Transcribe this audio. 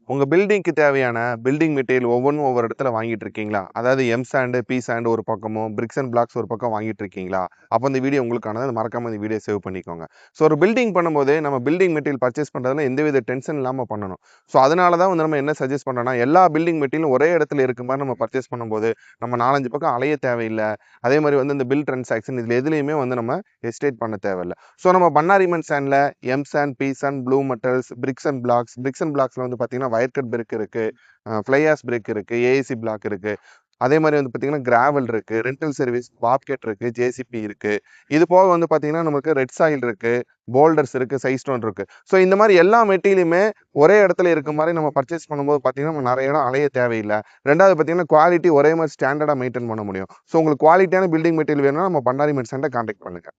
உங்க பில்டிங்க்கு தேவையான பில்டிங் மெட்டீரியல் ஒவ்வொன்னும் ஒவ்வொரு இடத்துல வாங்கிட்டு இருக்கீங்களா? அதாவது எம் சாண்ட், பி சாண்ட் ஒரு பக்கமும், பிரிக்ஸ் அண்ட் பிளாக்ஸ் ஒரு பக்கம் வாங்கிட்டு இருக்கீங்களா? அப்ப இந்த வீடியோ உங்களுக்கானது. மறக்காம இந்த வீடியோ சேவ் பண்ணிக்கோங்க. ஸோ ஒரு பில்டிங் பண்ணும்போது நம்ம பில்டிங் மெட்டீரியல் பர்ச்சேஸ் பண்றதுல எந்தவித டென்ஷன் இல்லாம பண்ணணும். ஸோ அதனால தான் வந்து நம்ம என்ன சஜெஸ்ட் பண்றோம்னா, எல்லா பில்டிங் மெட்டீரியலும் ஒரே இடத்துல இருக்க மாரி நம்ம பர்ச்சேஸ் பண்ணும்போது, நம்ம 4, 5 பக்கம் அலைய தேவையில்ல. அதே மாரி வந்து இந்த பில் டிரான்சாக்ஷன் இதுல எதுலயுமே வந்து நம்ம ஹெசிடேட் பண்ண தேவையில்ல. ஸோ நம்ம பண்ணாரி சாண்ட்ல M sand, P sand, blue metals, bricks and பிளாக்ஸ்ல வந்து பார்த்தீங்கன்னா வயர் கட் பிரிக் இருக்கு, ஃப்ளை ஆஷ் பிரிக் இருக்கு, ஏஏசி பிளாக் இருக்கு. அதே மாரி வந்து பார்த்தீங்கன்னா கிராவல் இருக்கு, ரெண்டல் சர்வீஸ் பாப்கெட் இருக்கு, ஜேசிபி இருக்கு. இது போக வந்து பார்த்தீங்கன்னா நமக்கு ரெட் சாயில் இருக்கு, போல்டர்ஸ் இருக்கு, சைஸ் ஸ்டோன் இருக்கு. ஸோ இந்த மாரி எல்லா மெட்டீரியலுமே ஒரே இடத்துல இருக்க மாரி நம்ம பர்ச்சேஸ் பண்ணும்போது பார்த்தீங்கன்னா, நம்ம நெறைய இடம் அலைய தேவையில்ல. 2வது பார்த்தீங்கன்னா குவாலிட்டி ஒரே மாரி ஸ்டாண்டர்டா மெயின்டெயின் பண்ண முடியும். ஸோ உங்களுக்கு குவாலிட்டியான பில்டிங் மெட்டீரியல் வேணும்னா நம்ம பண்ணாரி மெட் சாண்ட கான்டாக்ட் பண்ணுங்க.